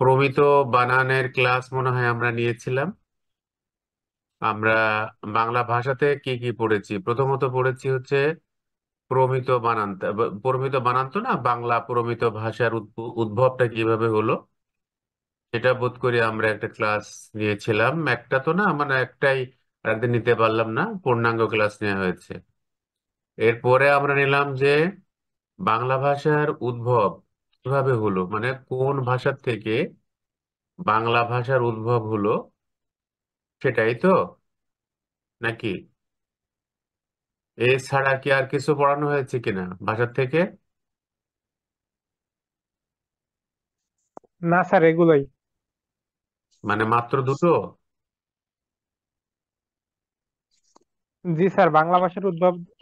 প্রমিত বানানের ক্লাস মনে হয় আমরা নিয়েছিলাম। আমরা বাংলা ভাষাতে কি কি পড়েছি? প্রথমত পড়েছি হচ্ছে প্রমিত বানান। প্রমিত বানান তো না, বাংলা প্রমিত ভাষার উদ্ভবটা কিভাবে হলো সেটা বোধ করি আমরা একটা ক্লাস নিয়েছিলাম। একটা তো না, মানে একটাই, একদিন নিতে পারলাম না, পূর্ণাঙ্গ ক্লাস নেওয়া হয়েছে। এরপরে আমরা নিলাম যে বাংলা ভাষার উদ্ভব কিভাবে হলো, মানে কোন ভাষার থেকে বাংলা ভাষার উদ্ভব হলো, সেটাই তো, নাকি? এছাড়া কি আর কিছু পড়ানো হয়েছে কিনা ভাষার থেকে? না স্যার, এগুলোই। মানে মাত্র দুটো? জি স্যার, বাংলা ভাষার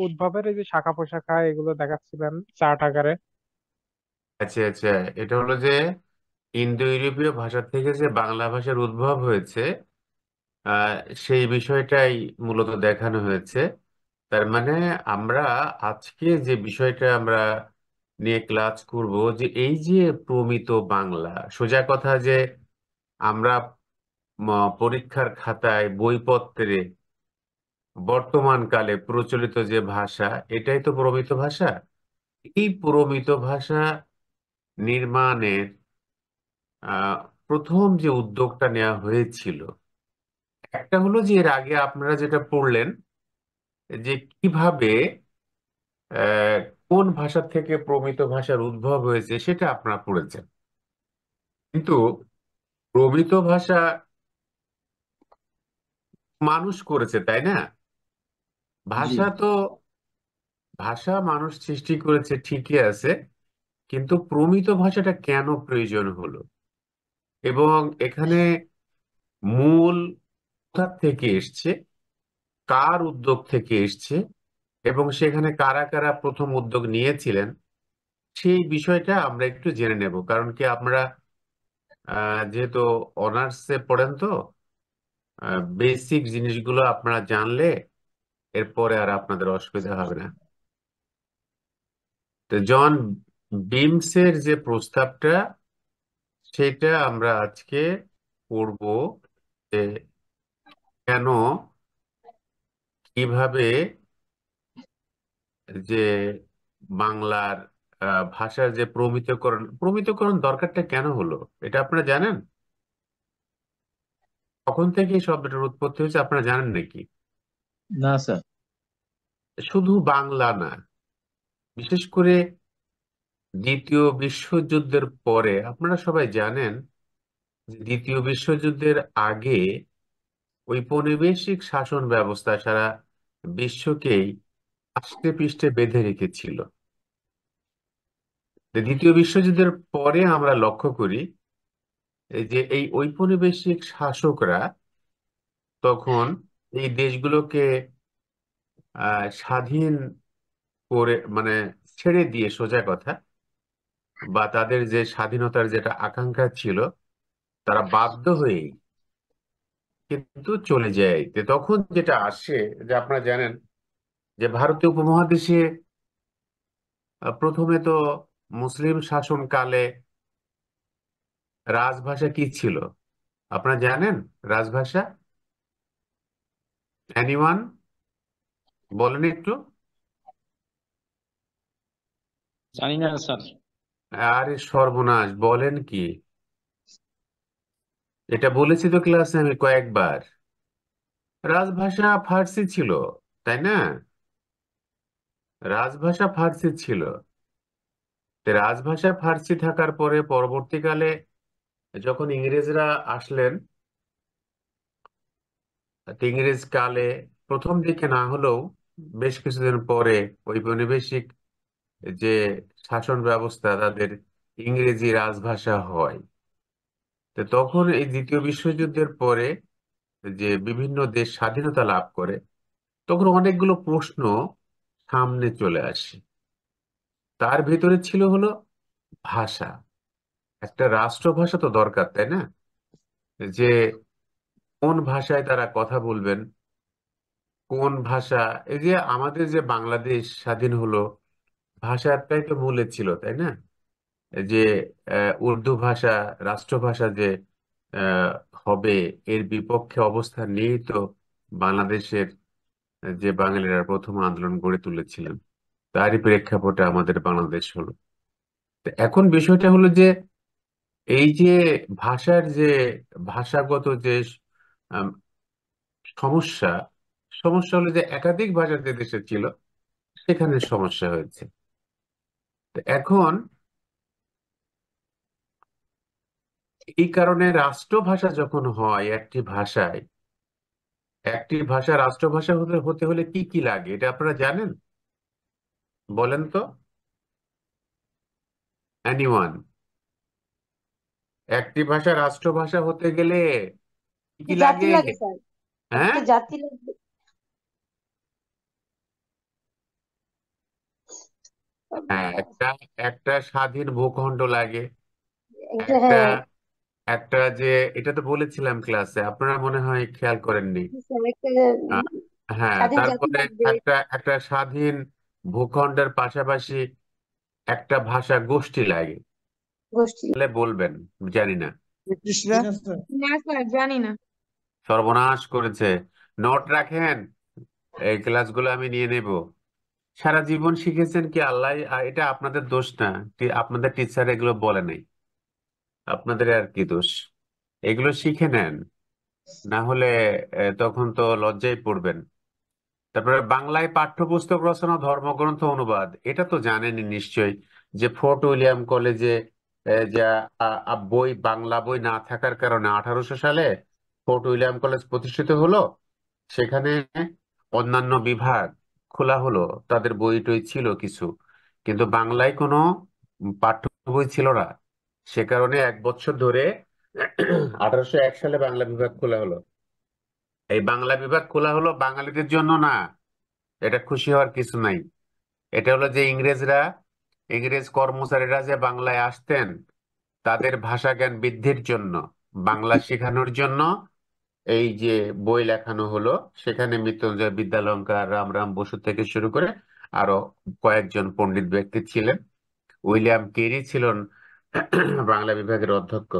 উদ্ভবের এই যে শাখা প্রশাখা এগুলো দেখাচ্ছিলেন চার্ট আকারে। আচ্ছা আচ্ছা, এটা হলো যে ইন্দো ইউরোপীয় ভাষা থেকে যে বাংলা ভাষার উদ্ভব হয়েছে, আহ, সেই বিষয়টাই মূলত দেখানো হয়েছে। তার মানে আমরা আজকে যে বিষয়টা আমরা নিয়ে ক্লাস করব, যে এই যে প্রমিত বাংলা, সোজা কথা যে আমরা পরীক্ষার খাতায় বইপত্রে বর্তমান কালে প্রচলিত যে ভাষা, এটাই তো প্রমিত ভাষা। এই প্রমিত ভাষা নির্মাণের আহ প্রথম যে উদ্যোগটা নেওয়া হয়েছিল, একটা হলো যে এর আগে আপনারা যেটা পড়লেন, যে কিভাবে আহ, কোন ভাষা থেকে প্রমিত ভাষার উদ্ভব হয়েছে সেটা আপনারা পড়েছেন। কিন্তু প্রমিত ভাষা মানুষ করেছে, তাই না? জি। ভাষা তো, ভাষা মানুষ সৃষ্টি করেছে ঠিকই আছে, কিন্তু প্রমিত ভাষাটা কেন প্রয়োজন হলো, এবং এখানে মূল কোথা থেকে এসছে, কার উদ্যোগ থেকে এসছে, এবং সেখানে কারা কারা প্রথম উদ্যোগ নিয়েছিলেন, সেই বিষয়টা আমরা একটু জেনে নেব। কারণ কি, আমরা যেহেতু অনার্সে পড়েন, তো বেসিক জিনিসগুলো আপনারা জানলে এরপরে আর আপনাদের অসুবিধা হবে না। তো জন বিমসের যে প্রস্তাবটা, সেটা আমরা আজকে পড়ব, যে কেন, কিভাবে, যে বাংলার ভাষার যে প্রমিতকরণ, প্রমিতকরণ দরকারটা কেন হলো, এটা আপনারা জানেন? কখন থেকে এই শব্দটার উৎপত্তি হয়েছে আপনারা জানেন নাকি? না স্যার। শুধু বাংলা না, বিশেষ করে দ্বিতীয় বিশ্বযুদ্ধের পরে আপনারা সবাই জানেন যে দ্বিতীয় বিশ্বযুদ্ধের আগে ঔপনিবেশিক শাসন ব্যবস্থা সারা বিশ্বকেই আষ্টে পৃষ্ঠে বেঁধে রেখেছিল। তো দ্বিতীয় বিশ্বযুদ্ধের পরে আমরা লক্ষ্য করি এই যে এই ঔপনিবেশিক শাসকরা তখন এই দেশগুলোকে স্বাধীন করে, মানে ছেড়ে দিয়ে, সোজা কথা, বা তাদের যে স্বাধীনতার যেটা আকাঙ্ক্ষা ছিল, তারা বাধ্য হয়েই কিন্তু চলে যায়। তো তখন যেটা আসে, যে আপনারা জানেন যে ভারতীয় উপমহাদেশে প্রথমে তো মুসলিম শাসনকালে রাজভাষা কি ছিল আপনারা জানেন? রাজভাষা এনিওয়ান, বলেন একটু। জানি না স্যার। আরে সর্বনাশ, বলেন কি! এটা বলেছি তো ক্লাসে আমি কয়েকবার। রাজভাষা ফার্সি ছিল, তাই না? রাজভাষা ফার্সি ছিল। তো রাজভাষা ফার্সি থাকার পরে পরবর্তীকালে যখন ইংরেজরা আসলেন, তো ইংরেজ কালে প্রথম দিকে না হলেও বেশ কিছুদিন পরে ঔপনিবেশিক যে শাসন ব্যবস্থা, তাদের ইংরেজি রাজভাষা হয়। তো তখন এই দ্বিতীয় বিশ্বযুদ্ধের পরে যে বিভিন্ন দেশ স্বাধীনতা লাভ করে, তখন অনেকগুলো প্রশ্ন সামনে চলে আসে। তার ভেতরে ছিল হলো ভাষা। একটা রাষ্ট্রভাষা তো দরকার, তাই না? যে কোন ভাষায় তারা কথা বলবেন, কোন ভাষা। এই যে আমাদের যে বাংলাদেশ স্বাধীন হলো, ভাষাটাই তো মূলে ছিল, তাই না? যে উর্দু ভাষা রাষ্ট্রভাষা যে আহ, হবে, এর বিপক্ষে অবস্থান নিয়েই তো বাংলাদেশের যে বাঙালিরা প্রথম আন্দোলন গড়ে তুলেছিলেন, তারই প্রেক্ষাপটে আমাদের বাংলাদেশ হলো। তো এখন বিষয়টা হলো যে এই যে ভাষার যে ভাষাগত যে আম, সমস্যা সমস্যা হলো যে একাধিক ভাষা যে দেশে ছিল সেখানে সমস্যা হয়েছে। তো এখন এই কারণে রাষ্ট্রভাষা যখন হয় একটি ভাষায়, একটি ভাষা রাষ্ট্রভাষা হতে হতে হলে কি কি লাগে এটা আপনারা জানেন? বলেন তো, এনিওয়ান। একটি ভাষা রাষ্ট্রভাষা হতে গেলে কি কি জাতি লাগে? লাগে স্যার, হ্যাঁ, একটা জাতি লাগবে। হ্যাঁ, একটা একটা স্বাধীন ভূখণ্ড লাগে। একটা, একটা হ্যাঁ, একটা যে, এটা তো বলেছিলাম ক্লাসে, আপনারা মনে হয় খেয়াল করেননি। স্যার, একটা আহ, হ্যাঁ, স্বাধীন জাতি তারপরে লাগবে। একটা একটা স্বাধীন ভূখণ্ডের পাশাপাশি একটা ভাষা গোষ্ঠী লাগে। গোষ্ঠী। তাহলে বলবেন, জানি না। ব্রিটিশরা। না স্যার, জানি না। সর্বনাশ করেছে। নোট রাখেন, এই ক্লাসগুলো আমি নিয়ে নেব। সারা জীবন শিখেছেন কি আল্লাহ, এটা আপনাদের দোষ না। আপনাদের টিচার এগুলো বলে নাই, আপনাদের আর কি দোষ। এগুলো শিখে নেন, না হলে তখন তো লজ্জায় পড়বেন। তারপরে বাংলায় পাঠ্যপুস্তক রচনা, ধর্মগ্রন্থ অনুবাদ, এটা তো জানেনই নিশ্চয়ই, যে ফোর্ট উইলিয়াম কলেজে যা বই, বাংলা বই না থাকার কারণে 1800 সালে ফোর্ট উইলিয়াম কলেজ প্রতিষ্ঠিত হলো। সেখানে অন্যান্য বিভাগ খোলা হলো, তাদের বই টই ছিল কিছু, কিন্তু বাংলায় কোনো পাঠ্য বই ছিল না। সে কারণে 1 বছর ধরে 1801 সালে বাংলা বিভাগ খোলা হলো। এই বাংলা বিভাগ খোলা হলো বাঙালিদের জন্য না, এটা খুশি হওয়ার কিছু নাই। এটা হলো যে ইংরেজ কর্মচারীরা যে বাংলায় আসতেন, তাদের ভাষা জ্ঞান বৃদ্ধির জন্য, বাংলা শেখানোর জন্য এই যে বই লেখানো হলো। সেখানে মৃত্যুঞ্জয় বিদ্যালঙ্কার, রামরাম বসু থেকে শুরু করে আরো কয়েকজন পণ্ডিত ব্যক্তি ছিলেন। উইলিয়াম কেরি ছিলেন বাংলা বিভাগের অধ্যক্ষ।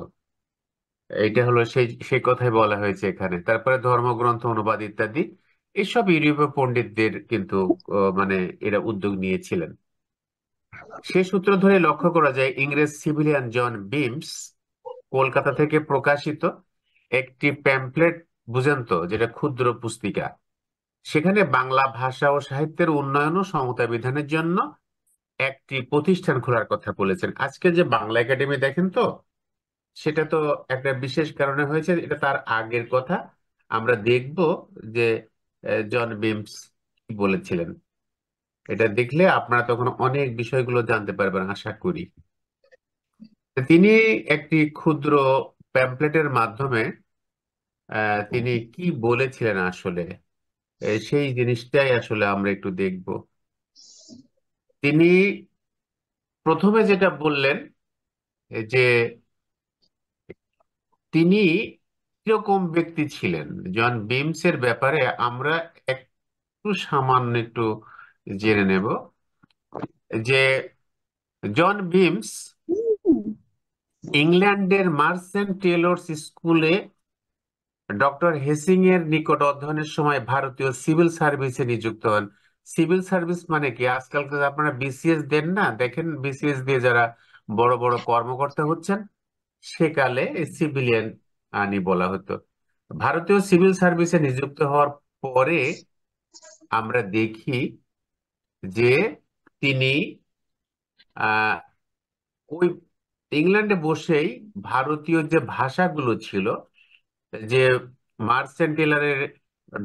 এইটা হলো সেই সেই কথাই বলা হয়েছে এখানে। তারপরে ধর্মগ্রন্থ অনুবাদ ইত্যাদি, এসব ইউরোপীয় পণ্ডিতদের কিন্তু মানে এরা উদ্যোগ নিয়েছিলেন। সে সূত্র ধরে লক্ষ্য করা যায় ইংরেজ সিভিলিয়ান জন বিমস কলকাতা থেকে প্রকাশিত একটি প্যাম্পলেট, বুঝেন তো, যেটা ক্ষুদ্র পুস্তিকা, সেখানে বাংলা ভাষা ও সাহিত্যের উন্নয়ন ও সমতা বিধানের জন্য একটি প্রতিষ্ঠান খোলার কথা বলেছেন। আজকে যে বাংলা একাডেমি দেখেন তো, সেটা তো একটা বিশেষ কারণে হয়েছে, এটা তার আগের কথা। আমরা দেখব যে জন বিমস কি বলেছিলেন। এটা দেখলে আপনারা তখন অনেক বিষয়গুলো জানতে পারবেন আশা করি। তিনি একটি ক্ষুদ্র প্যাম্পলেটের মাধ্যমে তিনি কি বলেছিলেন আসলে, সেই জিনিসটাই আসলে আমরা একটু দেখব। তিনি প্রথমে যেটা বললেন যে তিনি কিরকম ব্যক্তি ছিলেন, জন বিমসের ব্যাপারে আমরা একটু সামান্য একটু জেনে নেব। যে জন বিমস ইংল্যান্ডের মার্চেন্ট টেলর্স স্কুলে ডক্টর হেসিং এর নিকট অধ্যয়নের সময় ভারতীয় সিভিল সার্ভিসে নিযুক্ত হন। সিভিল সার্ভিস মানে কি? আজকাল তো আপনারা বিসিএস দেন না, দেখেন বিসিএস দিয়ে যারা বড় বড় কর্মকর্তা হচ্ছেন, সেকালে সিভিলিয়ান আনি বলা হতো। ভারতীয় সিভিল সার্ভিসে নিযুক্ত হওয়ার পরে আমরা দেখি যে তিনি আহ ওই ইংল্যান্ডে বসেই ভারতীয় যে ভাষাগুলো ছিল, যে মার্চেন্ট টেলরের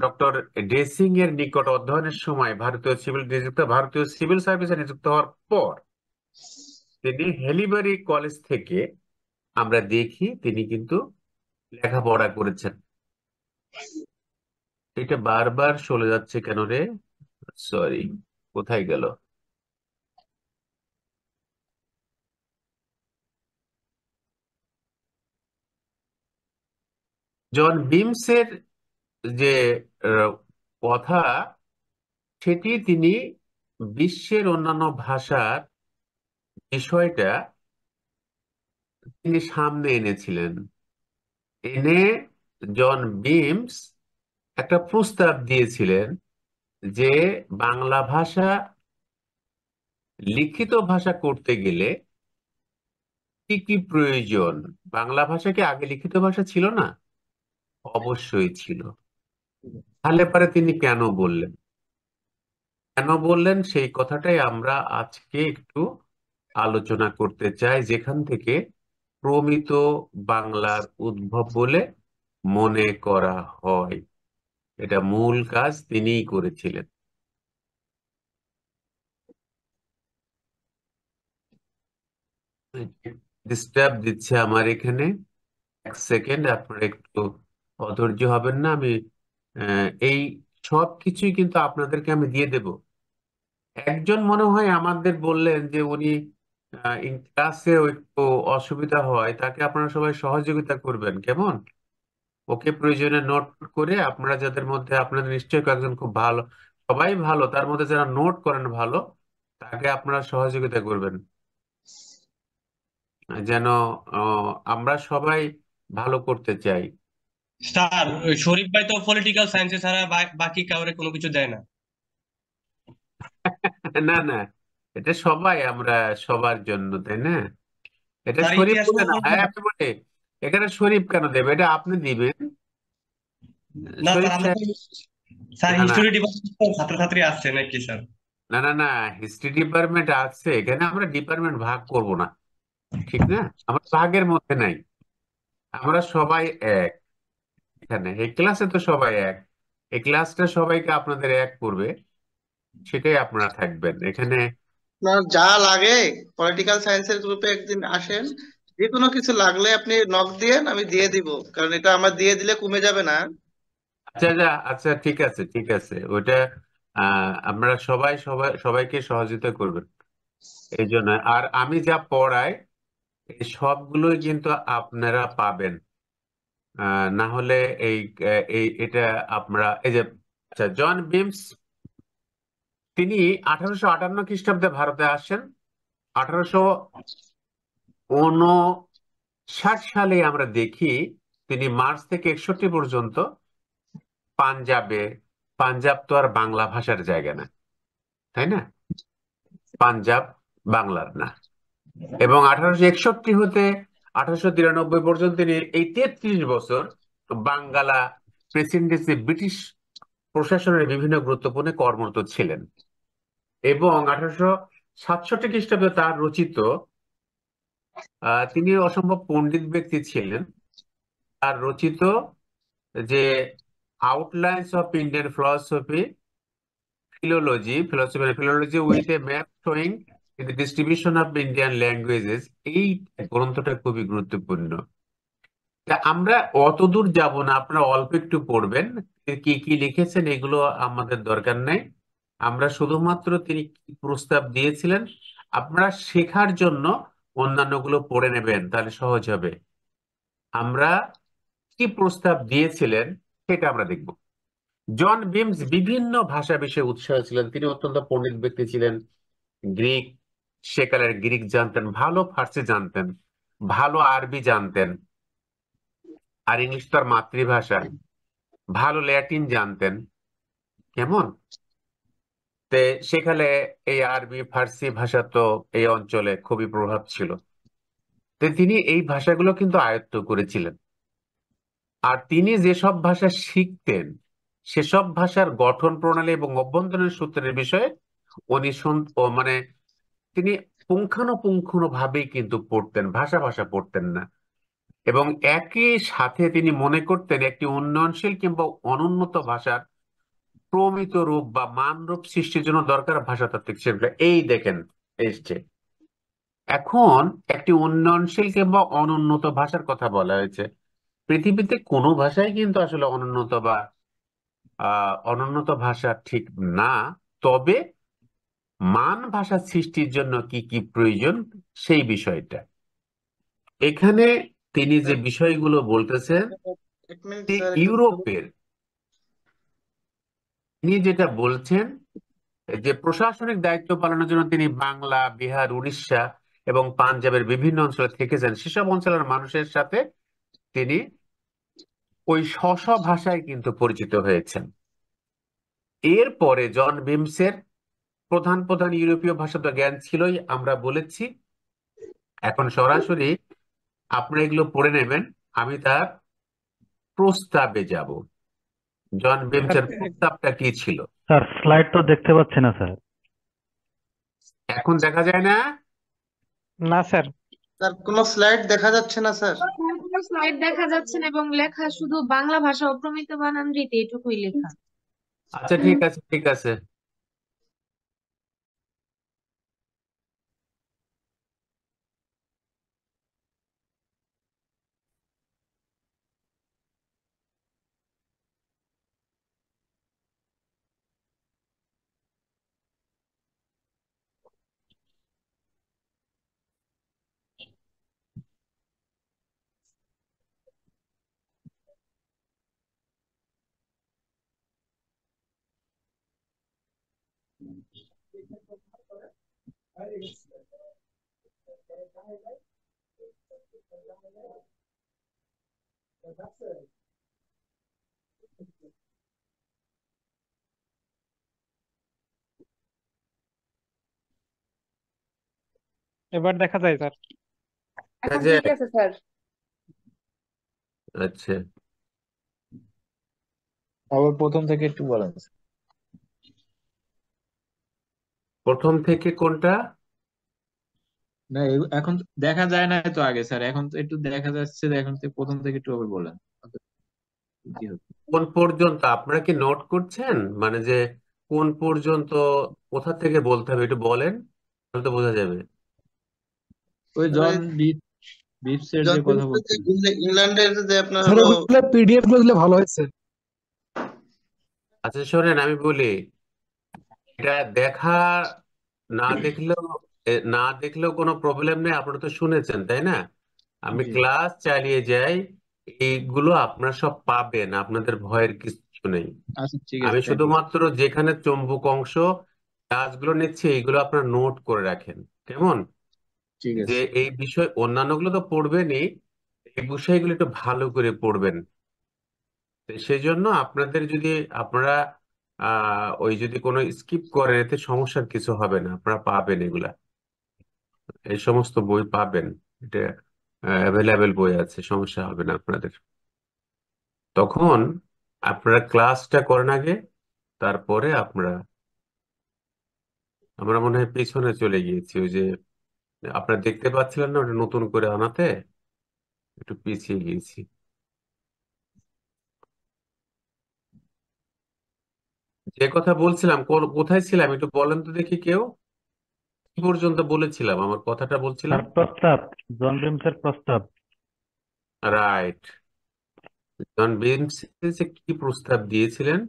ডক্টর ডেসিং এর নিকট অধ্যয়নের সময় ভারতীয় সিভিল সার্ভিসে নিযুক্ত হওয়ার পর তিনি হেলিবারি কলেজ থেকে আমরা দেখি তিনি কিন্তু লেখাপড়া করেছেন। এটা বারবার চলে যাচ্ছে কেন রে? সরি, কোথায় গেল? জন বিমসের যে আহ, কথা, সেটি তিনি বিশ্বের অন্যান্য ভাষার বিষয়টা তিনি সামনে এনেছিলেন। এনে জন বিমস একটা প্রস্তাব দিয়েছিলেন যে বাংলা ভাষা লিখিত ভাষা করতে গেলে কি কি প্রয়োজন। বাংলা ভাষা কি আগে লিখিত ভাষা ছিল না? অবশ্যই ছিল। তাহলে পরে তিনি কেন বললেন? কেন বললেন সেই কথাটাই আমরা আজকে একটু আলোচনা করতে চাই, যেখান থেকে প্রমিত বাংলার উদ্ভব বলে মনে করা হয়। এটা মূল কাজ তিনিই করেছিলেন। ডিস্টার্ব দিচ্ছে আমার এখানে, এক সেকেন্ড আপনারা একটু অধৈর্য হবেন না। আমি এই সব কিছুই কিন্তু আপনাদেরকে আমি দিয়ে দেব। একজন মনে হয় আমাদের বললেন যে উনি ক্লাসে একটু অসুবিধা হয়, তাকে আপনারা সবাই সহযোগিতা করবেন, কেমন? ওকে প্রয়োজনে নোট করে আপনারা, যাদের মধ্যে আপনাদের নিশ্চয়ই কয়েকজন খুব ভালো, সবাই ভালো, তার মধ্যে যারা নোট করেন ভালো, তাকে আপনারা সহযোগিতা করবেন যেন আমরা সবাই ভালো করতে চাই। স্যার ওই শরীফ ভাই তো পলিটিক্যাল সায়েন্সে ছাড়া বাকি কাউরে কোনো কিছু দেয় না। না না, এটা সবাই আমরা, সবার জন্য, তাই না? এটা স্যার শরীফ ইতিহাস বলে না, মনে হ্যাঁ আমি বলি, এখানে শরীফ কেন দেবে? এটা আপনি দিবেন, না স্যার, শরীফ আমরা সাহেব। তো স্যার না না হিস্টোরি ডিপার্টমেন্ট ছাত্রছাত্রী আসছে নাকি স্যার? না না না, হিস্ট্রি ডিপার্টমেন্ট আছে এখানে, আমরা ডিপার্টমেন্ট ভাগ করব না, ঠিক না? আমরা ভাগের মধ্যে নাই, আমরা সবাই এক। এখানে এই ক্লাসে তো সবাই এক, এই ক্লাসটা সবাইকে আপনাদের এক করবে, সেটাই আপনারা থাকবেন এখানে। আপনার যা লাগে পলিটিক্যাল সায়েন্সের গ্রুপে একদিন আসেন, যে কোনো কিছু লাগলে আপনি নক দিয়েন, আমি দিয়ে দিব, কারণ এটা আমার দিয়ে দিলে কমে যাবে না। আচ্ছা আচ্ছা আচ্ছা, ঠিক আছে ঠিক আছে, ওইটা আমরা সবাই সবাই সবাইকে সহযোগিতা করবেন এই জন্য। আর আমি যা পড়াই এই সবগুলোই কিন্তু আপনারা পাবেন। না হলে এই এটা আমরা এই যে, আচ্ছা, জন বিমস তিনি 1858 খ্রিস্টাব্দে ভারতে আসেন। 1859 সালে আমরা দেখি তিনি মার্চ থেকে 61 পর্যন্ত পাঞ্জাবে, পাঞ্জাব তো আর বাংলা ভাষার জায়গা না, তাই না? পাঞ্জাব বাংলার না। এবং 1861 হতে 1893 পর্যন্ত তিনি এই 33 বছর বাঙ্গালা প্রেসিডেন্সি ব্রিটিশ প্রশাসনের বিভিন্ন গুরুত্বপূর্ণ কর্মরত ছিলেন। এবং 1867 খ্রিস্টাব্দে তার রচিত, তিনি অসম্ভব পণ্ডিত ব্যক্তি ছিলেন, তার রচিত যে outlines of Indian philosophy, philology with a map showing the distribution of Indian languages, এই গ্রন্থটা খুবই গুরুত্বপূর্ণ। তা আমরা অত দূর যাব না, আপনারা অল্প একটু পড়বেন, কি কি লিখেছেন এগুলো আমাদের দরকার নেই। আমরা শুধুমাত্র তিনি কি প্রস্তাব দিয়েছিলেন আপনারা শেখার জন্য অন্যান্যগুলো পড়ে নেবেন, তাহলে সহজ হবে। আমরা কি প্রস্তাব দিয়েছিলেন সেটা আমরা দেখব। জন বিমস বিভিন্ন ভাষা বিষয়ে উৎসাহী ছিলেন, তিনি অত্যন্ত পণ্ডিত ব্যক্তি ছিলেন। গ্রিক, সেকালের গ্রিক জানতেন ভালো, ফার্সি জানতেন ভালো, আরবি জানতেন, আর ইংলিশ তার মাতৃভাষা, ভালো ল্যাটিন জানতেন, কেমন? তে সেখানে এই আরবি ফার্সি ভাষা তো এই অঞ্চলে খুবই প্রভাব ছিল, তো তিনি এই ভাষাগুলো কিন্তু আয়ত্ত করেছিলেন। আর তিনি যেসব ভাষা শিখতেন সেসব ভাষার গঠন প্রণালী এবং অভ্যন্তরীণ সূত্রের বিষয়ে উনি মানে তিনি পুঙ্খানুপুঙ্খানু ভাবেই কিন্তু পড়তেন, ভাষা ভাষা পড়তেন না। এবং একই সাথে তিনি মনে করতেন একটি উন্নয়নশীল কিংবা অনুন্নত ভাষার প্রমিত রূপ বা মানরূপ সৃষ্টির জন্য দরকার ভাষাতাত্ত্বিক সেগুলো। এই দেখেন এসছে, এখন একটি উন্নয়নশীল কিংবা অনুন্নত ভাষার কথা বলা হয়েছে। পৃথিবীতে কোনো ভাষাই কিন্তু আসলে অনুন্নত বা অনুন্নত ভাষা ঠিক না। তবে মান ভাষা সৃষ্টির জন্য কি কি প্রয়োজন সেই বিষয়টা এখানে তিনি যে বিষয়গুলো বলতেছেন, এক মিনিট যে স্যার, একটু ইউরোপের, তিনি যেটা বলছেন যে প্রশাসনিক দায়িত্ব পালনের জন্য তিনি বাংলা, বিহার, উড়িষ্যা এবং পাঞ্জাবের বিভিন্ন অঞ্চলে থেকেছেন, সেসব অঞ্চলের মানুষের সাথে তিনি ওই স্ব ভাষায় কিন্তু পরিচিত হয়েছেন। এরপরে জন বিমসের প্রধান প্রধান ইউরোপীয় ভাষা তো জ্ঞান ছিলই, আমরা বলেছি। এখন সরাসরি আপনারা এগুলো পড়ে নেবেন, আমি তার প্রস্তাবে যাব। জন স্যার বিমসের প্রস্তাবটা কি ছিল? স্যার স্লাইড তো দেখতে পাচ্ছি না স্যার। এখন দেখা যায় না? না স্যার। স্যার কোনো স্লাইড দেখা যাচ্ছে না স্যার। কোনো স্লাইড দেখা যাচ্ছে না এবং লেখা শুধু বাংলা ভাষা ও প্রমিত বানান রীতি এটুকুই লেখা। আচ্ছা ঠিক আছে, ঠিক আছে। এবার দেখা যায় স্যার। এখন যে ঠিক আছে স্যার। আচ্ছা, আবার প্রথম থেকে একটু বলেন। প্রথম থেকে কোনটা? না এখন তো দেখা যায় না তো আগে স্যার, এখন তো একটু দেখা যাচ্ছে, এখন তো প্রথম থেকে একটু আবার বলেন কি হচ্ছে। কোন পর্যন্ত আপনারা কি নোট করছেন? মানে যে কোন পর্যন্ত, কোথা থেকে বলতে হবে একটু বলেন, তাহলে তো বোঝা যাবে। ওই ওই জন বিপসের জন যে কথা বিমসের যে বলছেন। ইংল্যান্ডের যে আপনার স্যার হলো ওগুলো পিডিএফ গুলো দিলে ভালো হয়েছে। আচ্ছা শোনেন, আমি বলি, এটা দেখা না দেখলেও কোনো প্রবলেম নেই, আপনারা তো শুনেছেন তাই না? আমি জি ক্লাস চালিয়ে যাই, এইগুলো আপনারা সব পাবেন, আপনাদের ভয়ের কিছু নেই। আচ্ছা, ঠিক আমি আছে, থ্যাংক ইউ। শুধুমাত্র যেখানে চুম্বক অংশ কাজগুলো নিচ্ছি এইগুলো আপনারা নোট করে রাখেন, কেমন? ঠিক যে আছে। এই বিষয় অন্যান্যগুলো তো পড়বেনই, এই বিষয়গুলো একটু ভালো করে পড়বেন। তো সেই জন্য আপনাদের যদি আপনারা ওই যদি কোনো স্কিপ করেন, এতে সমস্যার কিছু হবে না, আপনারা পাবেন এগুলা, এই সমস্ত বই পাবেন। এটা অ্যাভেলেবেল বই আছে, সমস্যা হবে না আপনাদের। তখন আপনারা ক্লাসটা করেন আগে, তারপরে আমরা মনে হয় পিছনে চলে গিয়েছি, ওই যে আপনারা দেখতে পাচ্ছিলেন না, ওটা নতুন করে আনাতে একটু পিছিয়ে গিয়েছি। যে কথা বলছিলাম, কোথায় ছিলাম একটু বলেন তো দেখি কেউ, কি পর্যন্ত বলেছিলাম, আমার কথাটা বলছিলাম। স্যার প্রস্তাব, জন বিমসের প্রস্তাব। রাইট। জন বিমস যে কি প্রস্তাব দিয়েছিলেন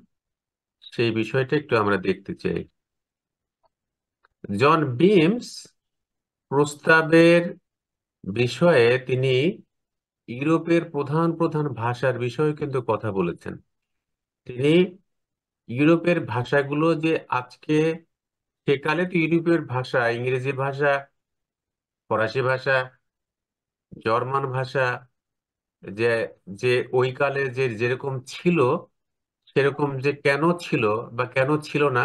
সেই বিষয়টা একটু আমরা দেখতে চাই। জন বিমস প্রস্তাবের বিষয়ে তিনি ইউরোপের প্রধান প্রধান ভাষার বিষয়ে কিন্তু কথা বলেছেন। তিনি ইউরোপের ভাষাগুলো যে আজকে, সেকালে তো ইউরোপের ভাষা ইংরেজি ভাষা, ফরাসি ভাষা, জার্মান ভাষা, যে যে ওই কালে যে যেরকম ছিল, সেরকম যে কেন ছিল বা কেন ছিল না,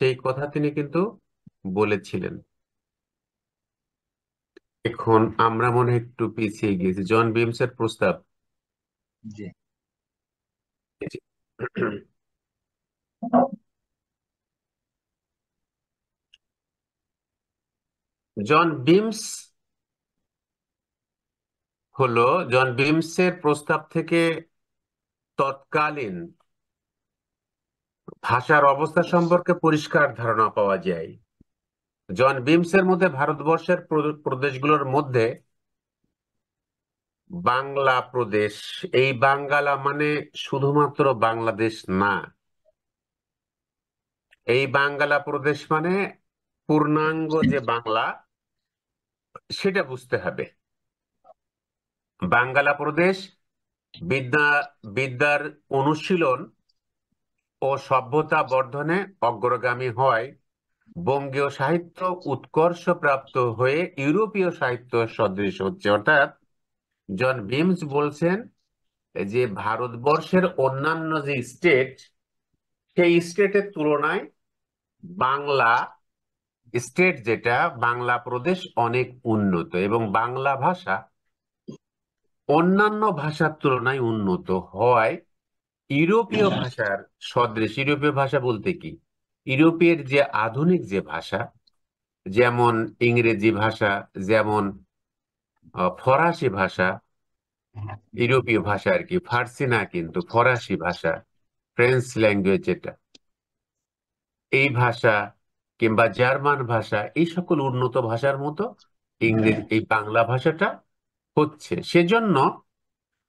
সেই কথা তিনি কিন্তু বলেছিলেন। এখন আমরা মনে হয় একটু পিছিয়ে গিয়েছি। জন বিমসের প্রস্তাব, জি জন বিমস জন বিমসের প্রস্তাব থেকে তৎকালীন ভাষার অবস্থা সম্পর্কে পরিষ্কার ধারণা পাওয়া যায়। জন বিমসের মধ্যে ভারতবর্ষের প্রদেশগুলোর মধ্যে বাংলা প্রদেশ, এই বাঙ্গালা মানে শুধুমাত্র বাংলাদেশ না, এই বাঙ্গালা প্রদেশ মানে পূর্ণাঙ্গ যে বাংলা, সেটা বুঝতে হবে। বাঙ্গালা প্রদেশ বিদ্যা বিদ্যার অনুশীলন ও সভ্যতা বর্ধনে অগ্রগামী হয়, বঙ্গীয় সাহিত্য উৎকর্ষ প্রাপ্ত হয়ে ইউরোপীয় সাহিত্য সদৃশ হচ্ছে। অর্থাৎ জন বিমস বলছেন যে ভারতবর্ষের অন্যান্য যে স্টেট, সেই স্টেটের তুলনায় বাংলা স্টেট, যেটা বাংলা প্রদেশ, অনেক উন্নত এবং বাংলা ভাষা অন্যান্য ভাষার তুলনায় উন্নত হয় ইউরোপীয় ভাষার সদৃশ। ইউরোপীয় ভাষা বলতে কি, ইউরোপের যে আধুনিক যে ভাষা, যেমন ইংরেজি ভাষা, যেমন ফরাসি ভাষা, ইউরোপীয় ভাষা আর কি, ফার্সি না কিন্তু ফরাসি ভাষা, ফ্রেঞ্চ ল্যাঙ্গুয়েজ যেটা, এই ভাষা কিংবা জার্মান ভাষা, এই সকল উন্নত ভাষার মতো এই বাংলা ভাষাটা হচ্ছে। সেজন্য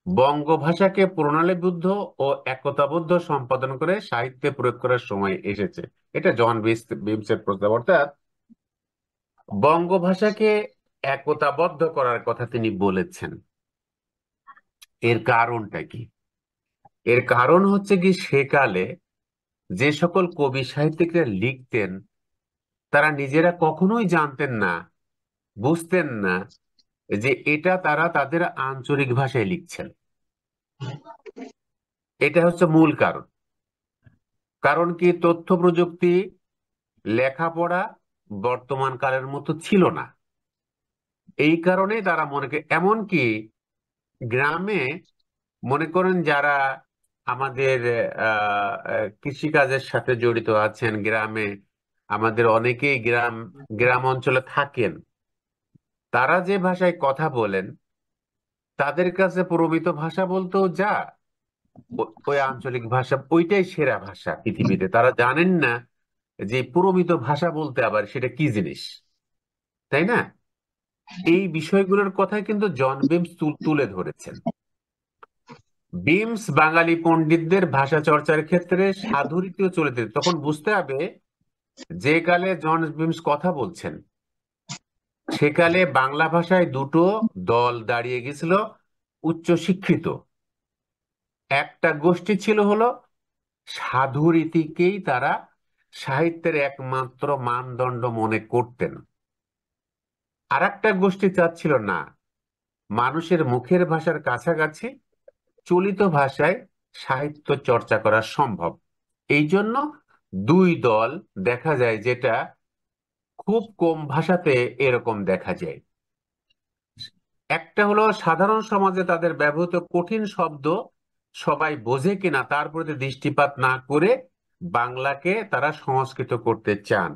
বঙ্গভাষাকে প্রণালীবদ্ধ ও একতাবদ্ধ সম্পাদন করে সাহিত্যে প্রয়োগ করার সময় এসেছে। এটা জন বিমসের প্রস্তাব। অর্থাৎ বঙ্গভাষাকে একতাবদ্ধ করার কথা তিনি বলেছেন। এর কারণটা কি? এর কারণ হচ্ছে কি, সেকালে যে সকল কবি সাহিত্যিকরা লিখতেন, তারা নিজেরা কখনোই জানতেন না, বুঝতেন না যে এটা তারা তাদের আঞ্চলিক ভাষায় লিখছেন। এটা হচ্ছে মূল কারণ। কারণ কি, তথ্য প্রযুক্তি, লেখাপড়া বর্তমান কালের মতো ছিল না। এই কারণে তারা মনে করে, এমনকি গ্রামে মনে করেন যারা আমাদের কৃষিকাজের সাথে জড়িত আছেন, গ্রামে আমাদের অনেকেই গ্রাম অঞ্চলে থাকেন, তারা যে ভাষায় কথা বলেন, তাদের কাছে প্রমিত ভাষা বলতেও যা ওই আঞ্চলিক ভাষা, ওইটাই সেরা ভাষা পৃথিবীতে। তারা জানেন না যে প্রমিত ভাষা বলতে আবার সেটা কি জিনিস, তাই না? এই বিষয়গুলোর কথা কিন্তু জন বিমস তুলে ধরেছেন। বিমস বাঙালি পণ্ডিতদের ভাষা চর্চার ক্ষেত্রে সাধুরীতিও চলিত। তখন বুঝতে হবে, যে কালে জন বিমস কথা বলছেন, সেকালে বাংলা ভাষায় দুটো দল দাঁড়িয়ে গেছিল উচ্চ শিক্ষিত। একটা গোষ্ঠী ছিল হলো সাধুরীতিকেই তারা সাহিত্যের একমাত্র মানদণ্ড মনে করতেন। আর একটা গোষ্ঠী চাচ্ছিল না, মানুষের মুখের ভাষার কাছাকাছি চলিত ভাষায় সাহিত্য চর্চা করা সম্ভব। এই জন্য দুই দল দেখা যায়, যেটা খুব কম ভাষাতে এরকম দেখা যায়। একটা হলো সাধারণ সমাজে তাদের ব্যবহৃত কঠিন শব্দ সবাই বোঝে কিনা তার প্রতি দৃষ্টিপাত না করে বাংলাকে তারা সংস্কৃত করতে চান।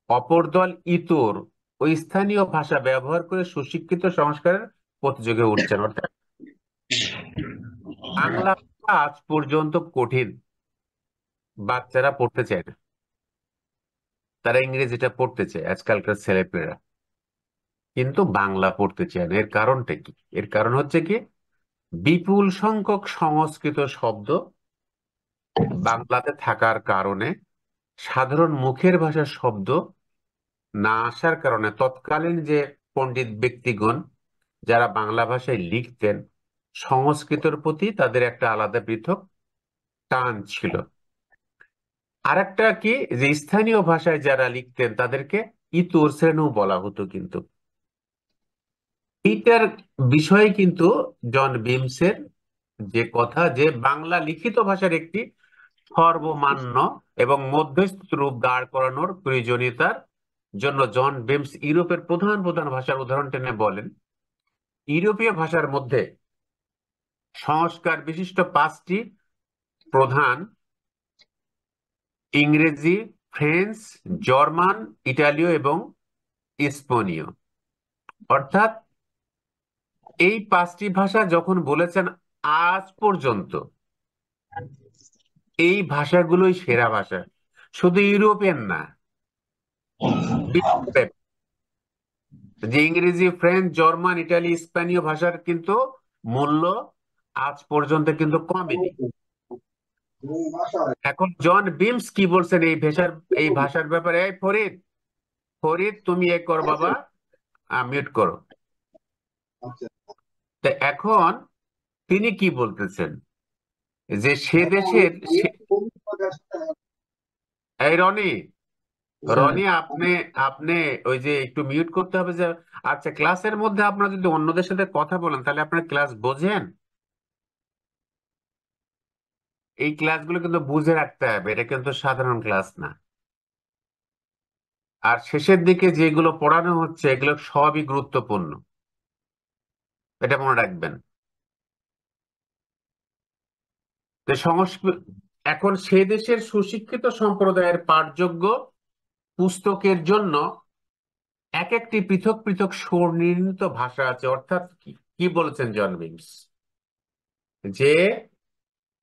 অপর দল ইতর ওই স্থানীয় ভাষা ব্যবহার করে সুশিক্ষিত সংস্কারের প্রতিযোগে উঠছেন। অর্থাৎ বাংলা ভাষা আজ পর্যন্ত কঠিন, বাচ্চারা পড়তে চায় না, তারা ইংরেজিটা পড়তে চায় আজকালকার ছেলেপেলেরা, কিন্তু বাংলা পড়তে চায় না। এর কারণটা কি? এর কারণ হচ্ছে কি, বিপুল সংখ্যক সংস্কৃত শব্দ বাংলাতে থাকার কারণে, সাধারণ মুখের ভাষার শব্দ না আসার কারণে তৎকালীন যে পণ্ডিত ব্যক্তিগণ যারা বাংলা ভাষায় লিখতেন, সংস্কৃতের প্রতি তাদের একটা আলাদা পৃথক টান ছিল। আরেকটা কি, যে স্থানীয় ভাষায় যারা লিখতেন তাদেরকে ইতর শ্রেণীও বলা হতো। কিন্তু এইটার বিষয়ে কিন্তু জন বিমসের যে কথা, যে বাংলা লিখিত ভাষার একটি সর্বমান্য এবং মধ্যস্থ রূপ দাঁড় করানোর প্রয়োজনীয়তার জন্য জন বিমস ইউরোপের প্রধান প্রধান ভাষার উদাহরণ টেনে বলেন, ইউরোপীয় ভাষার মধ্যে সংস্কার বিশিষ্ট পাঁচটি প্রধান, ইংরেজি, ফ্রেঞ্চ, জার্মান, ইটালীয় এবং স্পেনীয়। অর্থাৎ এই পাঁচটি ভাষা যখন বলেছেন, আজ পর্যন্ত এই ভাষাগুলোই সেরা ভাষা। শুধু ইউরোপিয়ান না, বিশ্বব্যাপী যে ইংরেজি, ফ্রেঞ্চ, জার্মান, ইটালি, স্পেনীয় ভাষার কিন্তু মূল্য আজ পর্যন্ত কিন্তু কমেনি। এখন জন বিমস কি বলছেন এই ভাষার ব্যাপারে? এই ফরিদ, ফরিদ তুমি এ কর বাবা, মিউট করো। তো এখন তিনি কি বলতেছেন, যে সে দেশের এই রনি, স্যার রনি, আপনি আপনি ওই যে একটু মিউট করতে হবে যে। আচ্ছা, ক্লাসের মধ্যে আপনারা যদি অন্যদের সাথে কথা বলেন তাহলে আপনার ক্লাস বোঝেন? এই ক্লাসগুলো কিন্তু বুঝে রাখতে হবে, এটা কিন্তু সাধারণ ক্লাস না। আর শেষের দিকে যেগুলো পড়ানো হচ্ছে এগুলো সবই গুরুত্বপূর্ণ, এটা মনে রাখবেন। যে সংস্কৃত, এখন সে দেশের সুশিক্ষিত সম্প্রদায়ের পাঠযোগ্য পুস্তকের জন্য এক একটি পৃথক পৃথক স্বনির্মিত ভাষা আছে। অর্থাৎ কি কি বলেছেন জন বিংস, যে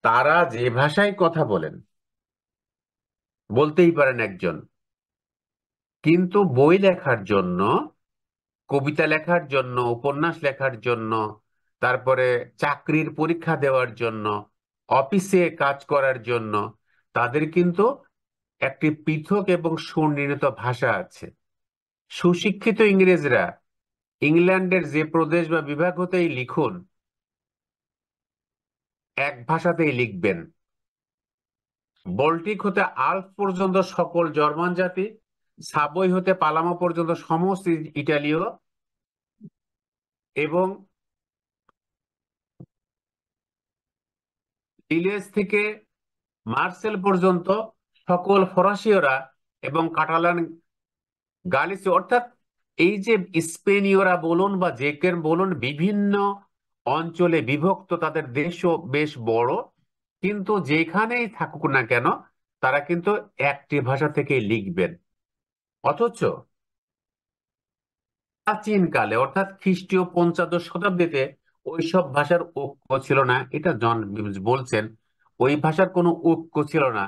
তারা যে ভাষায় কথা বলেন, বলতেই পারেন একজন, কিন্তু বই লেখার জন্য, কবিতা লেখার জন্য, উপন্যাস লেখার জন্য, তারপরে চাকরির পরীক্ষা দেওয়ার জন্য, অফিসে কাজ করার জন্য তাদের কিন্তু একটি পৃথক এবং সুনির্মিত ভাষা আছে। সুশিক্ষিত ইংরেজরা ইংল্যান্ডের যে প্রদেশ বা বিভাগ হতেই লিখুন, এক ভাষাতেই লিখবেন। বল্টিক হতে আল্প পর্যন্ত সকল জার্মান জাতি, সাবই হতে পালামো পর্যন্ত সমস্ত ইটালীয়, এবং লিলেজ থেকে মার্সেল পর্যন্ত সকল ফরাসিয়রা, এবং কাটালান গালিসি, অর্থাৎ এই যে স্পেনীয়রা বলুন বা যে কেন বলুন, বিভিন্ন অঞ্চলে বিভক্ত, তাদের দেশও বেশ বড়, কিন্তু যেখানেই থাকুক না কেন তারা কিন্তু একটি ভাষা থেকে লিখবেন। অথচ প্রাচীনকালে অর্থাৎ খ্রিস্টীয় পঞ্চদশ শতাব্দীতে ওইসব ভাষার ঐক্য ছিল না, এটা জন বিমস বলছেন। ওই ভাষার কোনো ঐক্য ছিল না।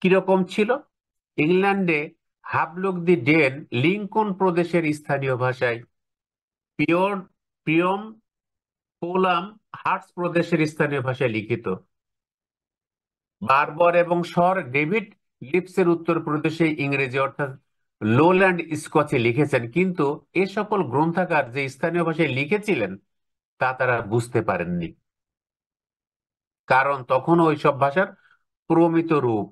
কিরকম ছিল? ইংল্যান্ডে হাবলুক দি ডেন লিঙ্কন প্রদেশের স্থানীয় ভাষায়, পিওর প্রিয়ম পোলাম হার্টস প্রদেশের স্থানীয় ভাষায় লিখিত, বারবর এবং সর ডেভিড লিপসের উত্তর প্রদেশে ইংরেজি অর্থাৎ লোল্যান্ড স্কচে লিখেছেন। কিন্তু এ সকল গ্রন্থাগার যে স্থানীয় ভাষায় লিখেছিলেন তা তারা বুঝতে পারেননি, কারণ তখন ওইসব ভাষার প্রমিত রূপ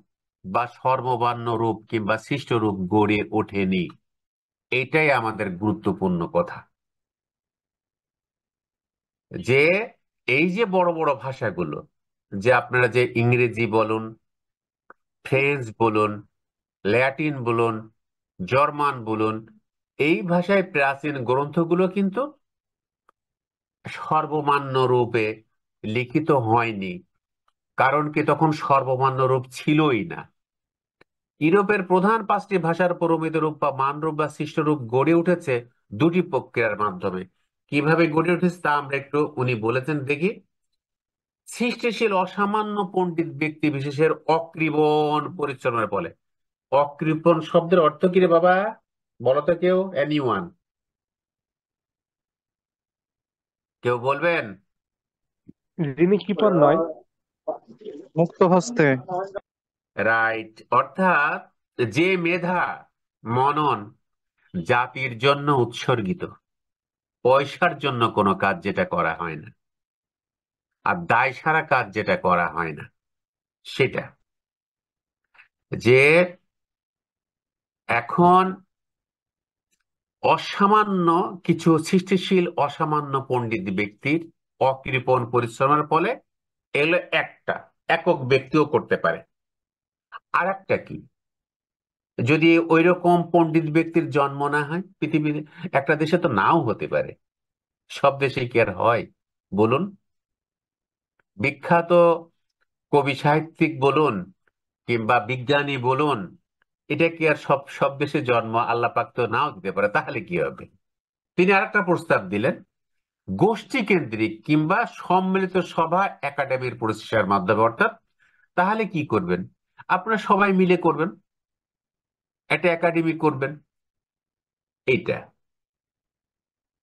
বা সর্ববান্য রূপ কিংবা সৃষ্ট রূপ গড়ে ওঠেনি। এটাই আমাদের গুরুত্বপূর্ণ কথা, যে এই যে বড় বড় ভাষাগুলো, যে আপনারা যে ইংরেজি বলুন, ফ্রেঞ্চ বলুন, ল্যাটিন বলুন, জার্মান বলুন, এই ভাষায় প্রাচীন গ্রন্থগুলো কিন্তু সর্বমান্য রূপে লিখিত হয়নি। কারণ কি, তখন সর্বমান্য রূপ ছিলই না। ইউরোপের প্রধান 5টি ভাষার প্রমিত রূপ বা মানরূপ বা সৃষ্টরূপ গড়ে উঠেছে দুটি প্রক্রিয়ার মাধ্যমে। কিভাবে গড়ে উঠেছে তা আমরা একটু, উনি বলেছেন দেখি। সৃষ্টিশীল অসামান্য পণ্ডিত ব্যক্তি বিশেষের অকৃপণ পরিচালনার বলে। অকৃপণ শব্দের অর্থ কি রে বাবা? বলতো কেউ, এনিওয়ান, কেউ বলবেন? যিনি কৃপণ নয়। মুক্ত হস্তে। রাইট, অর্থাৎ যে মেধা মনন জাতির জন্য উৎসর্গিত, পয়সার জন্য কোনো কাজ যেটা করা হয় না, আর দায় সারা কাজ যেটা করা হয় না, সেটা যে এখন অসামান্য কিছু সৃষ্টিশীল অসামান্য পণ্ডিত ব্যক্তির অকৃপণ পরিশ্রমের ফলে এগুলো একটা একক ব্যক্তিও করতে পারে। আর একটা কি, যদি ওই রকম পণ্ডিত ব্যক্তির জন্ম না হয় পৃথিবীর একটা দেশে, তো নাও হতে পারে, সব দেশে কি আর হয় বলুন? বিখ্যাত কবি সাহিত্যিক বলুন কিংবা বিজ্ঞানী বলুন, এটা কি আর সব সব দেশে জন্ম? আল্লাহ পাক তো নাও দিতে পারে, তাহলে কি হবে? তিনি আরেকটা প্রস্তাব দিলেন, গোষ্ঠী কেন্দ্রিক কিংবা সম্মিলিত সভা একাডেমির প্রচেষ্টার মাধ্যমে। অর্থাৎ তাহলে কি করবেন? আপনারা সবাই মিলে করবেন, একটা একাডেমি করবেন। এইটা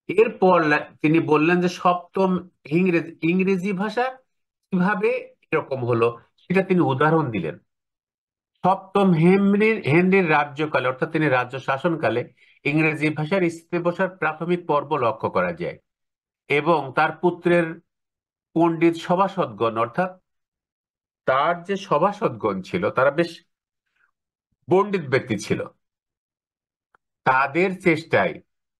এরপর তিনি বললেন যে সপ্তম ইংরেজি ভাষা কিভাবে এরকম হলো সেটা তিনি উদাহরণ দিলেন। সপ্তম হেনরির রাজ্যকালে, অর্থাৎ তিনি রাজ্য শাসনকালে ইংরেজি ভাষার স্থায়ী বসার প্রাথমিক পর্ব লক্ষ্য করা যায়, এবং তার পুত্রের পণ্ডিত সভাসদগণ, অর্থাৎ তার যে সভাসদগণ ছিল তারা বেশ পণ্ডিত ব্যক্তি ছিল। তাদের চেষ্টায়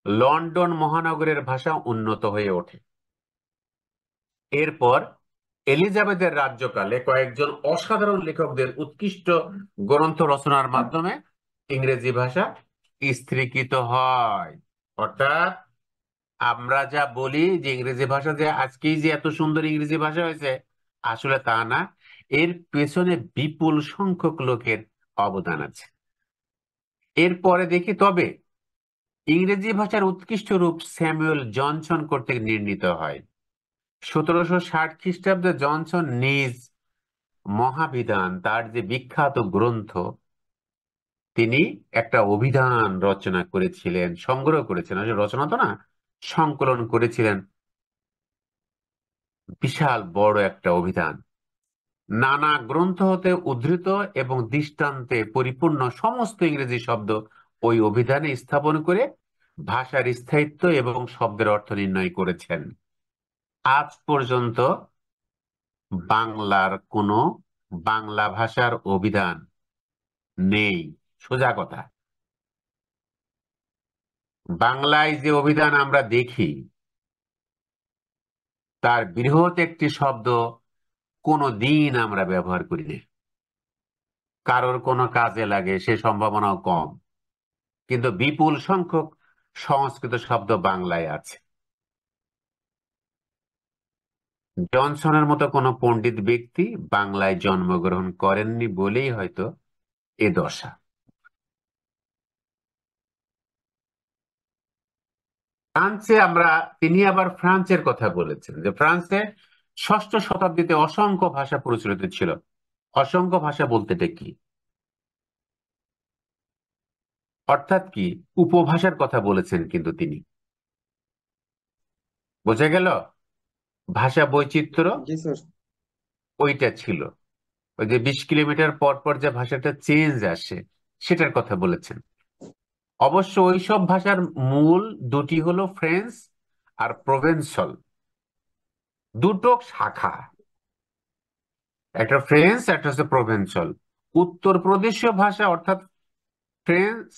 লন্ডন মহানগরের ভাষা উন্নত হয়ে ওঠে। এরপর এলিজাবেথের রাজ্যকালে কয়েকজন অসাধারণ লেখকদের উৎকৃষ্ট গ্রন্থ রচনার মাধ্যমে ইংরেজি ভাষা স্থিরীকৃত হয়। অর্থাৎ আমরা যা বলি যে ইংরেজি ভাষা যে আজকেই যে এত সুন্দর ইংরেজি ভাষা হয়েছে, আসলে তা না। এর পেছনে বিপুল সংখ্যক লোকের অবদান আছে। এরপরে দেখি, তবে ইংরেজি ভাষার উৎকৃষ্ট রূপ স্যামুয়েল জনসন কর্তৃক নির্ণীত হয়। 1760 খ্রিস্টাব্দে জনসন নিজ মহাবিধান, তার যে বিখ্যাত গ্রন্থ, তিনি একটা অভিধান রচনা করেছিলেন, সংগ্রহ করেছিলেন, আসলে রচনা তো না, সংকলন করেছিলেন। বিশাল বড় একটা অভিধান, নানা গ্রন্থ হতে উদ্ধৃত এবং দৃষ্টান্তে পরিপূর্ণ সমস্ত ইংরেজি শব্দ ওই অভিধানে স্থাপন করে ভাষার স্থায়িত্ব এবং শব্দের অর্থ নির্ণয় করেছেন। আজ পর্যন্ত বাংলার কোনো বাংলা ভাষার অভিধান নেই। সোজা কথা, বাংলায় যে অভিধান আমরা দেখি, তার বৃহৎ একটি শব্দ কোনো দিন আমরা ব্যবহার করি না। কারোর কোনো কাজে লাগে সে সম্ভাবনাও কম, কিন্তু বিপুল সংখ্যক সংস্কৃত শব্দ বাংলায় আছে। জনসনের মতো কোনো পণ্ডিত ব্যক্তি বাংলায় জন্মগ্রহণ করেননি বলেই হয়তো এ দশা। ফ্রান্সে তিনি আবার ফ্রান্সের কথা বলেছেন যে ফ্রান্সে 6ষ্ঠ শতাব্দীতে অসংখ্য ভাষা প্রচলিত ছিল। অসংখ্য ভাষা বলতেটা কি? অর্থাৎ কি, উপভাষার কথা বলেছেন কিন্তু তিনি। বোঝা গেল? ভাষা বৈচিত্র্য জি স্যার। ওইটা ছিল, ওই যে 20 কিলোমিটার পর পর যে ভাষাটা চেঞ্জ আসে, সেটার কথা বলেছেন। অবশ্য ওইসব ভাষার মূল দুটি হলো ফ্রেঞ্চ আর প্রোভেন্সল, দুটো শাখা, একটা ফ্রেঞ্চ, একটা হচ্ছে প্রোভেন্সল। উত্তর প্রদেশীয় ভাষা অর্থাৎ ফ্রেঞ্চ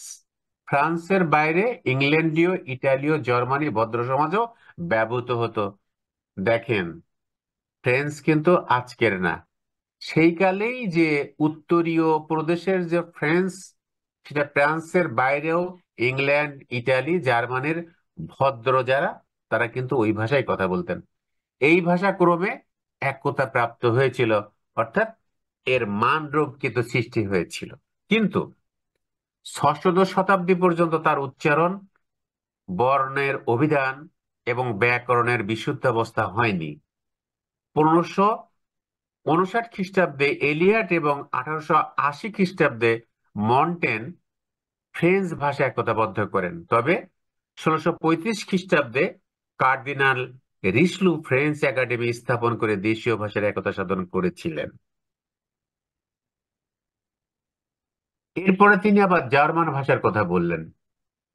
ফ্রান্সের বাইরে ইংল্যান্ডীয়, ইটালীয়, জার্মানি ভদ্র সমাজও ব্যবহৃত হতো। দেখেন, ফ্রেঞ্চ কিন্তু আজকের না, সেই কালেই যে উত্তরীয় প্রদেশের যে ফ্রেঞ্চ, সেটা ফ্রান্সের বাইরেও ইংল্যান্ড, ইটালি, জার্মানির ভদ্র যারা, তারা কিন্তু ওই ভাষায় কথা বলতেন। এই ভাষা ক্রমে একতা প্রাপ্ত হয়েছিল, অর্থাৎ এর মানরূপ কিন্তু সৃষ্টি হয়েছিল। কিন্তু 6শ শতাব্দী পর্যন্ত তার উচ্চারণ, বর্ণের অভিধান এবং ব্যাকরণের বিশুদ্ধাবস্থা হয়নি। 1559 খ্রিস্টাব্দে এলিয়ট এবং 1880 খ্রিস্টাব্দে মন্টেন ফ্রেঞ্চ ভাষা একতাবদ্ধ করেন। তবে 1635 খ্রিস্টাব্দে কার্দিনাল রিশলু ফ্রেঞ্চ একাডেমি স্থাপন করে দেশীয় ভাষার একতা সাধন করেছিলেন। এরপরে তিনি আবার জার্মান ভাষার কথা বললেন।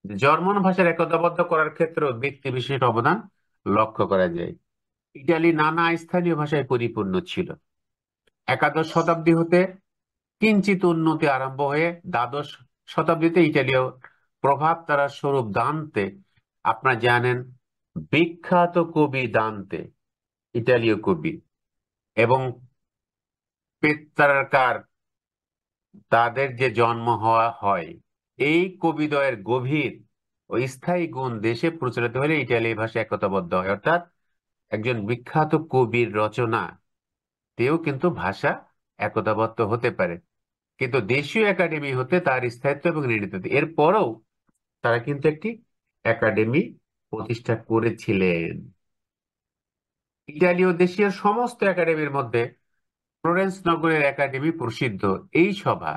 জার্মান ভাষার একতাবদ্ধ করার ক্ষেত্রে ব্যক্তি বিশেষের অবদান লক্ষ্য করা যায়। ইটালি নানা স্থানীয় ভাষায় পরিপূর্ণ ছিল। 11শ শতাব্দী হতে কিঞ্চিত উন্নতি আরম্ভ হয়ে 12শ শতাব্দীতে ইটালীয় প্রভাব তারা স্বরূপ দান্তে, আপনারা জানেন বিখ্যাত কবি দান্তে, ইটালীয় কবি, এবং পেত্রার্কার, তাদের যে জন্ম হয়, এই কবিদ্বয়ের গভীর ও স্থায়ী গুণ দেশে প্রচলিত হলে ইটালি ভাষা একতাবদ্ধ হয়। অর্থাৎ একজন বিখ্যাত কবির রচনা তেও কিন্তু ভাষা একতাবদ্ধ হতে পারে, কিন্তু দেশীয় একাডেমি হতে তার স্থায়িত্ব এবং নির্ণীত। এরপরও তারা কিন্তু একটি একাডেমি প্রতিষ্ঠা করেছিলেন। ইটালীয় দেশীয় সমস্ত একাডেমির মধ্যে ফ্লোরেন্স নগরের একাডেমি প্রসিদ্ধ। এই সভা,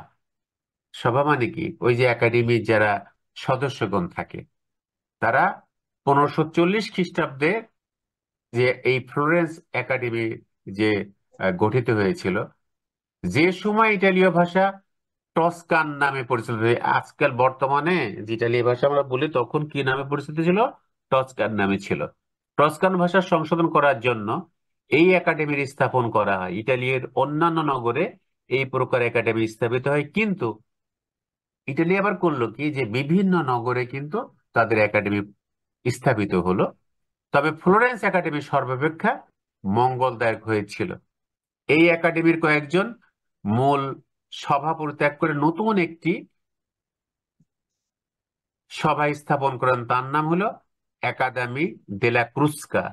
সভা মানে কি, ওই যে একাডেমির যারা সদস্যগণ থাকে, তারা 1540 খ্রিস্টাব্দে যে এই ফ্লোরেন্স একাডেমি যে গঠিত হয়েছিল, যে সময় ইটালীয় ভাষা টস্কান নামে পরিচিত। আজকাল বর্তমানে যে ইটালীয় ভাষা আমরা বলি, তখন কি নামে পরিচিত ছিল? টস্কান নামে ছিল। টস্কান ভাষা সংশোধন করার জন্য এই একাডেমির স্থাপন করা হয়। ইটালির অন্যান্য নগরে এই প্রকার একাডেমি স্থাপিত হয়, কিন্তু ইটালি আবার করলো কি, যে বিভিন্ন নগরে কিন্তু তাদের একাডেমি স্থাপিত হলো। তবে ফ্লোরেন্স একাডেমি সর্বাপেক্ষা মঙ্গলদায়ক হয়েছিল। এই একাডেমির কয়েকজন মূল সভা পরিত্যাগ করে নতুন একটি সভা স্থাপন করেন, তার নাম হলো একাডেমি দেলা ক্রুস্কা।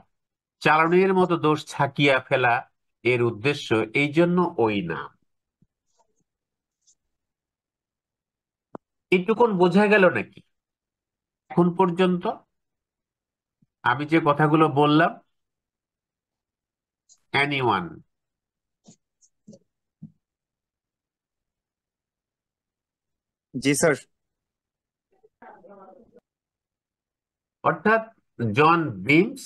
চালানের মতো দোষ ছাকিয়া ফেলা এর উদ্দেশ্য, এই জন্য ওই নাম। এইটুকুন বোঝা গেল নাকি এখন পর্যন্ত আমি যে কথাগুলো বললাম? এনিওয়ান? জি স্যার। অর্থাৎ জন বিমস,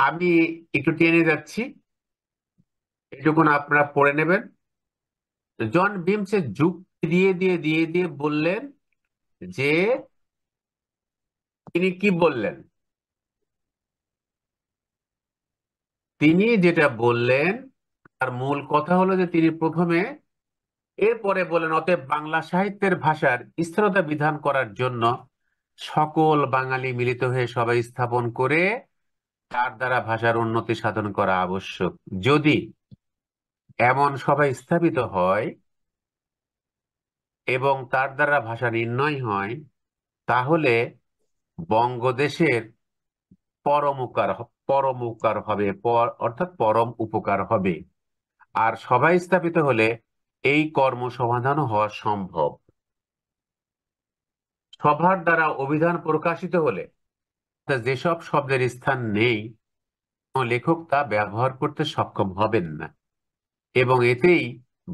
আমি একটু টেনে যাচ্ছি, এটুকুন আপনারা পড়ে নেবেন। জন বিমসের যুক্তি দিয়ে দিয়ে দিয়ে দিয়ে বললেন যে, তিনি কি বললেন? তিনি যেটা বললেন তার মূল কথা হলো যে, তিনি প্রথমে এরপরে বলেন, অতএব বাংলা সাহিত্যের ভাষার স্থিরতা বিধান করার জন্য সকল বাঙালি মিলিত হয়ে সবাই স্থাপন করে তার দ্বারা ভাষার উন্নতি সাধন করা আবশ্যক। যদি এমন সবাই স্থাপিত হয় এবং তার দ্বারা ভাষা নির্ণয় হয়, তাহলে বঙ্গদেশের পরম উপকার হবে, অর্থাৎ পরম উপকার হবে। আর সবাই স্থাপিত হলে এই কর্ম সমাধান হওয়া সম্ভব। সভার দ্বারা অভিধান প্রকাশিত হলে যেসব শব্দের স্থান নেই, লেখক তা ব্যবহার করতে সক্ষম হবেন না এবং এতেই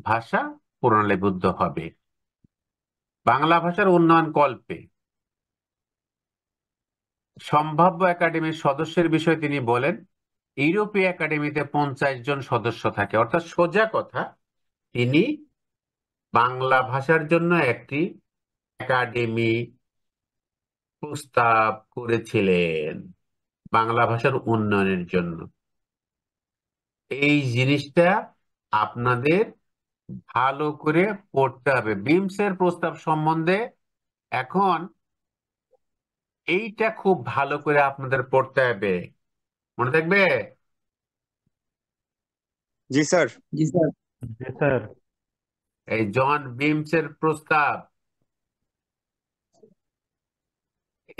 ভাষা প্রণালীবদ্ধ হবে। বাংলা ভাষার উন্নয়ন কল্পে সম্ভাব্য একাডেমির সদস্যের বিষয়ে তিনি বলেন, ইউরোপীয় একাডেমিতে 50 জন সদস্য থাকে। অর্থাৎ সোজা কথা, তিনি বাংলা ভাষার জন্য একটি একাডেমি প্রস্তাব করেছিলেন, বাংলা ভাষার উন্নয়নের জন্য। এই জিনিসটা আপনাদের ভালো করে পড়তে হবে বিমসের প্রস্তাব সম্বন্ধে। এখন এইটা খুব ভালো করে আপনাদের পড়তে হবে, মনে থাকবে? জি স্যার। জি স্যার। জি স্যার। এই জন বিমসের প্রস্তাব,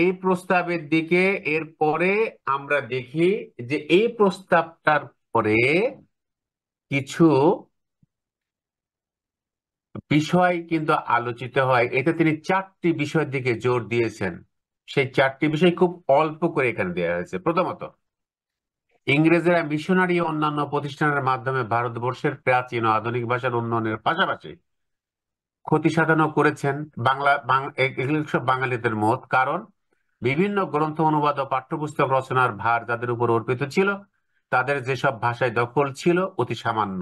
এই প্রস্তাবের দিকে এরপরে আমরা দেখি যে এই প্রস্তাবটার পরে কিছু বিষয় কিন্তু আলোচিত হয়। এতে তিনি 4টি বিষয়ের দিকে জোর দিয়েছেন। সেই 4টি বিষয় খুব অল্প করে এখানে দেওয়া হয়েছে। প্রথমত, ইংরেজরা মিশনারি ও অন্যান্য প্রতিষ্ঠানের মাধ্যমে ভারতবর্ষের প্রাচীন ও আধুনিক ভাষার উন্নয়নের পাশাপাশি ক্ষতি সাধনও করেছেন। এগুলো সব বাঙালিদের মত। কারণ বিভিন্ন গ্রন্থ অনুবাদ ও পাঠ্যপুস্তক রচনার ভার যাদের উপর অর্পিত ছিল, তাদের যেসব ভাষায় দখল ছিল অতি সামান্য।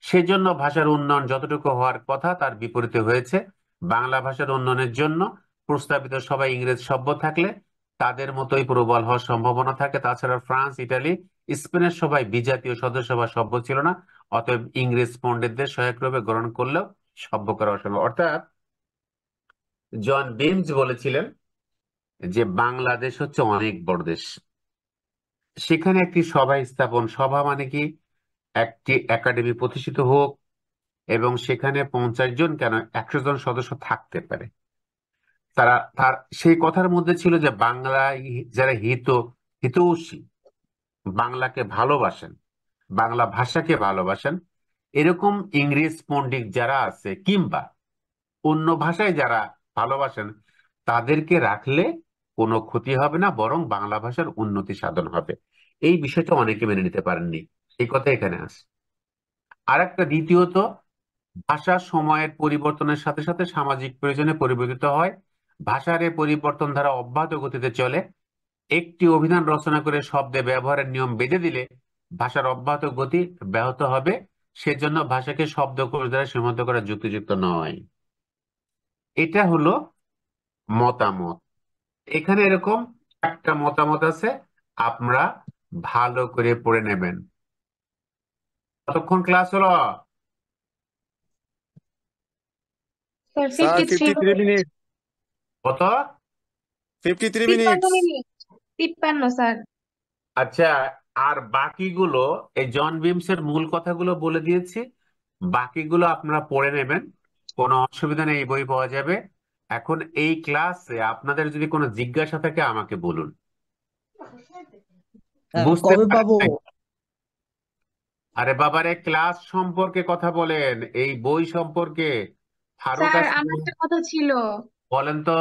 সেজন্য ভাষার উন্নয়ন যতটুকু হওয়ার কথা তার বিপরীতে হয়েছে। বাংলা ভাষার উন্নয়নের জন্য প্রস্তাবিত সবাই ইংরেজ সভ্য থাকলে তাদের মতোই প্রবল হওয়ার সম্ভাবনা থাকে। তাছাড়া ফ্রান্স, ইটালি, স্পেনের সবাই বিজাতীয় সদস্য বা সভ্য ছিল না। অতএব ইংরেজ পণ্ডিতদের সহায়করূপে গ্রহণ করলেও সভ্য করা অসম্ভব। অর্থাৎ জন বিমস বলেছিলেন যে বাংলাদেশ হচ্ছে অনেক বড় দেশ, সেখানে একটি সভা স্থাপন, সভা মানে কি, একটি একাডেমি প্রতিষ্ঠিত হোক এবং সেখানে 50 জন কেন 100 জন সদস্য থাকতে পারে। তার সেই কথার মধ্যে ছিল যে বাংলায় যারা হিতৈষী, বাংলাকে ভালোবাসেন, বাংলা ভাষাকে ভালোবাসেন, এরকম ইংরেজ পণ্ডিত যারা আছে কিংবা অন্য ভাষায় যারা ভালোবাসেন, তাদেরকে রাখলে কোনো ক্ষতি হবে না, বরং বাংলা ভাষার উন্নতি সাধন হবে। এই বিষয়টা অনেকে মেনে নিতে পারেননি, এই কথা এখানে আছে। আর একটা, দ্বিতীয়ত, ভাষা সময়ের পরিবর্তনের সাথে সাথে সামাজিক প্রয়োজনে পরিবর্তিত হয়। ভাষার এই পরিবর্তন ধারা অব্যাহত গতিতে চলে। একটি অভিধান রচনা করে শব্দে ব্যবহারের নিয়ম বেঁধে দিলে ভাষার অব্যাহত গতি ব্যাহত হবে। সেজন্য ভাষাকে শব্দকোষ দ্বারা সীমাবদ্ধ করা যুক্তিযুক্ত নয়। এটা হলো মতামত। এখানে এরকম একটা মতামত আছে, আপনারা ভালো করে পড়ে নেবেন। কতক্ষণ ক্লাস হলো? স্যার স্যার 53 53 মিনিট কত? 53 53 মিনিট মিনিট 53 স্যার। আচ্ছা, আর বাকিগুলো এই জন বিমসের মূল কথাগুলো বলে দিয়েছি, বাকিগুলো আপনারা পড়ে নেবেন, কোনো অসুবিধা নেই, এই বই পাওয়া যাবে। এখন এই ক্লাসে আপনাদের যদি কোনো জিজ্ঞাসা থাকে আমাকে বলুন। বুঝতে কবে পারেন পাবো? নাই? আরে বাবারে, ক্লাস সম্পর্কে কথা বলেন, এই বই সম্পর্কে। ফারুক স্যার আছে আমার না? একটা কথা ছিল, বলেন তো।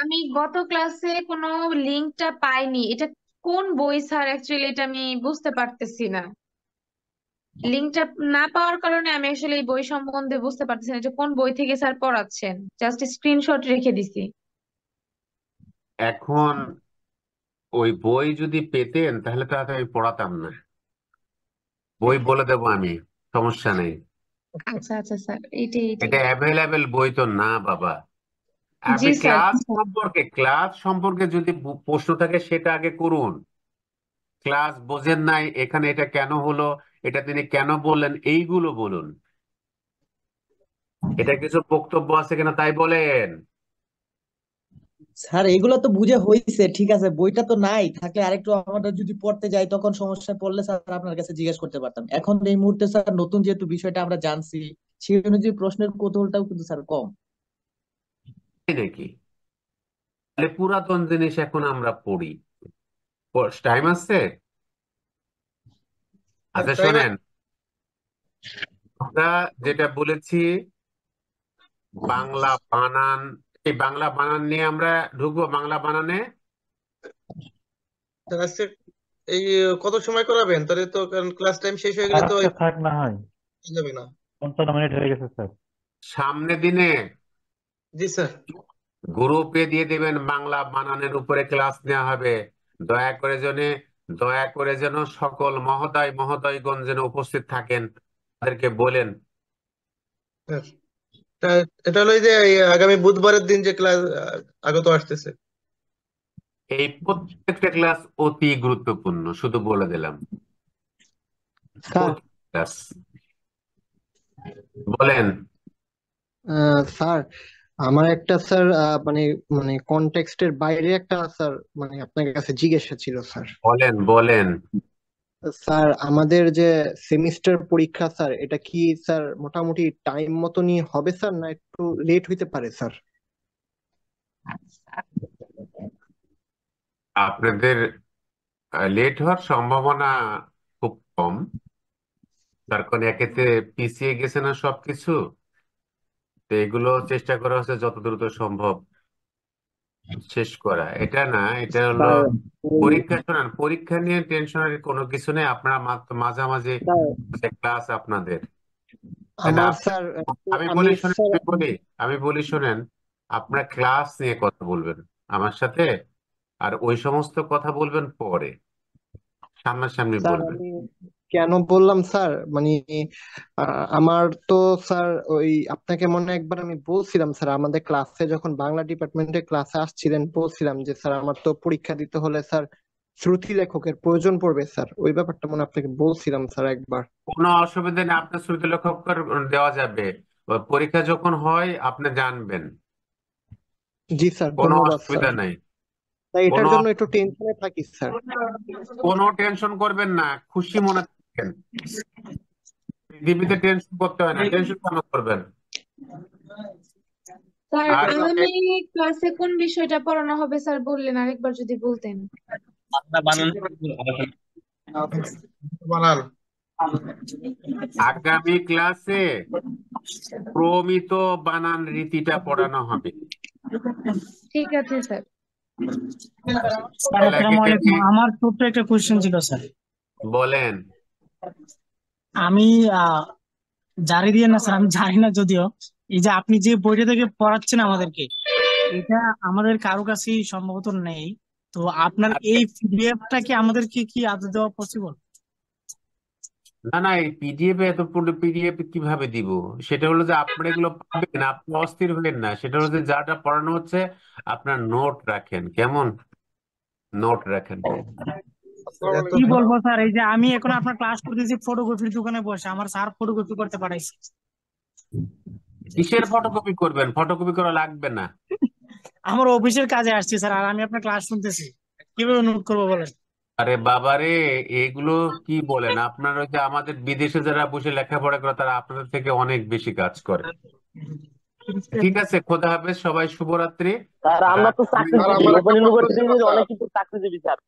আমি গত ক্লাসে কোনো লিঙ্কটা পাইনি, এটা কোন বই স্যার? অ্যাকচুয়ালি এটা আমি বুঝতে পারতেছি না। লিঙ্কটা না পাওয়ার কারণে আমি আসলে এই বই সম্বন্ধে বুঝতে পারতেছি না যে কোন বই থেকে স্যার পড়াচ্ছেন। জাস্ট স্ক্রিনশট রেখে দিছি। এখন ওই বই যদি পেতেন তাহলে তো আর আমি পড়াতাম না। বই বলে দেবো আমি, সমস্যা নেই। আচ্ছা আচ্ছা স্যার, এইটাই এইটাই। এটা অ্যাভেলেবেল বই তো না বাবা। জি আপনি স্যার, জি স্যার। ক্লাস সম্পর্কে যদি প্রশ্ন থাকে সেটা আগে করুন। ক্লাস বোঝেন নাই, এখানে এটা কেন হলো, এটা তিনি কেন বললেন, এইগুলো বলুন। এটা কিছু বক্তব্য আছে কিনা তাই বলেন। স্যার এগুলো তো বুঝে হয়েছে, ঠিক আছে, বইটা তো নাই, থাকলে আরেকটু আমরা যদি পড়তে যাই তখন সমস্যায় পড়লে স্যার আপনার কাছে জিজ্ঞেস করতে পারতাম। এখন এই মুহূর্তে স্যার নতুন যেহেতু বিষয়টা আমরা জানছি, সেই অনুযায়ী প্রশ্নের কৌতূহলটাও কিন্তু স্যার কম। তাই নাকি? তাহলে পুরাতন জিনিস এখন আমরা পড়ি। টাইম আছে? আচ্ছা তাই না? শোনেন, আমরা যেটা বলেছি বাংলা বানান, এই বাংলা বানান নিয়ে আমরা ঢুকবো। বাংলা বানানে স্যার আজকে এই কত সময় করাবেন তাহলে? তো কারণ ক্লাস টাইম শেষ হয়ে গেলে আর তো আজকে থাক না হয়, যাবে না। 55 মিনিট হয়ে গেছে স্যার। সামনে দিনে জি স্যার। গ্রুপে দিয়ে দেবেন, বাংলা বানানের উপরে ক্লাস নেওয়া হবে। দয়া করে যেন সকল মহোদয়গণ যেন উপস্থিত থাকেন, তাদেরকে বলেন। স্যার এটা হলো এই যে এই আগামী বুধবারের দিন যে ক্লাস আগত আসতেছে। এই প্রত্যেকটা ক্লাস অতি গুরুত্বপূর্ণ, শুধু বলে দিলাম। স্যার ক্লাস বলেন। স্যার আমার একটা স্যার মানে মানে কনটেক্সটের বাইরে একটা স্যার মানে আপনার কাছে জিজ্ঞাসা ছিল স্যার। বলেন। স্যার আমাদের যে সেমিস্টার পরীক্ষা স্যার, এটা কি স্যার মোটামুটি টাইম মতনই হবে স্যার, না একটু লেট হইতে পারে স্যার? আপনাদের লেট হওয়ার সম্ভাবনা খুব কম, তার কারণ একেতে পিছিয়ে গেছে না সবকিছু। তো এগুলো চেষ্টা করা হচ্ছে যত দ্রুত সম্ভব শেষ করা। এটা না, এটা হলো স্যার পরীক্ষা। শোনেন, পরীক্ষা নিয়ে টেনশনের কোনো কিছু নেই, আপনারা মাঝামাঝি স্যার ক্লাস আপনাদের। তাহলে আমার স্যার আমি আমি বলি শোনেন, স্যার আমি বলি শোনেন, আপনার ক্লাস নিয়ে কথা বলবেন আমার সাথে, আর ওই সমস্ত কথা বলবেন পরে, সামনাসামনি স্যার বলবেন। আমি কেন বললাম স্যার, মানে আমার তো স্যার ওই আপনাকে মনে হয় একবার আমি বলছিলাম স্যার, আমাদের ক্লাসে যখন বাংলা ডিপার্টমেন্টের ক্লাসে আসছিলেন বলছিলাম যে স্যার আমার তো পরীক্ষা দিতে হলে স্যার শ্রুতি লেখকের প্রয়োজন পড়বে স্যার, ওই ব্যাপারটা মনে হয় আপনাকে বলছিলাম স্যার একবার। কোনো অসুবিধা নেই, আপনার শ্রুতি লেখক দেওয়া যাবে। ওই পরীক্ষা যখন হয় আপনি জানবেন, জি স্যার, কোনো ধন্যবাদ স্যার। অসুবিধা নাই। তাই এটার কোনো জন্য একটু টেনশনে থাকি স্যার। কোনো টেনশন করবেন না, খুশি মনে থাকেন। পৃথিবীতে টেনশন করতে হয় না, টেনশন কেন করবেন? স্যার আর আগামী ক্লাসে কোন বিষয়টা পড়ানো হবে স্যার বললেন, আরেকবার যদি বলতেন। বাংলা বানান বানান। আগামী ক্লাসে প্রমিত বানান রীতিটা পড়ানো হবে। ঠিক আছে স্যার। স্যার আসসালামু আলাইকুম, আমার ছোট্ট একটা কোশ্চেন ছিল স্যার। বলেন। আমি জারি দিয়ে না স্যার, আমি জানি না যদিও, এই যে আপনি যে বইটা থেকে পড়াচ্ছেন আমাদেরকে, এটা আমাদের কারো কাছেই সম্ভবত নেই। তো আপনার এই পিডিএফটা কি আমাদেরকে কি আদৌ দেওয়া পসিবল? না না, এই পিডিএফ এত পিডিএফ কিভাবে দিব? সেটা হলো যে আপনারা এগুলো পাবেন, আপনি অস্থির হবেন না। সেটা হলো যে যাটা পড়ানো হচ্ছে আপনার নোট রাখেন, কেমন? নোট রাখেন। কি বলবো স্যার, এই যে আমি এখন আপনার ক্লাস করতেছি ফটোকপির দোকানে বসে, আমার স্যার ফটোকপি করতে পাঠাইছে। কিসের ফটোকপি করবেন? ফটোকপি করা লাগবে না। আমার অফিসের কাজে আসছি স্যার, আর আমি আপনার ক্লাস শুনতেছি, কিভাবে নোট করবো বলেন? আরে বাবারে, এগুলো কি বলেন? আপনার ওই যে আমাদের বিদেশে যারা বসে লেখাপড়া করে তারা আপনাদের থেকে অনেক বেশি কাজ করে। ঠিক আছে, খোদা হাফেজ, সবাই শুভরাত্রি। স্যার আমরা তো আমি চাকরিজীবী, ওপেন ইউনিভার্সিটির অনেক কিন্তু চাকরিজীবী স্যার।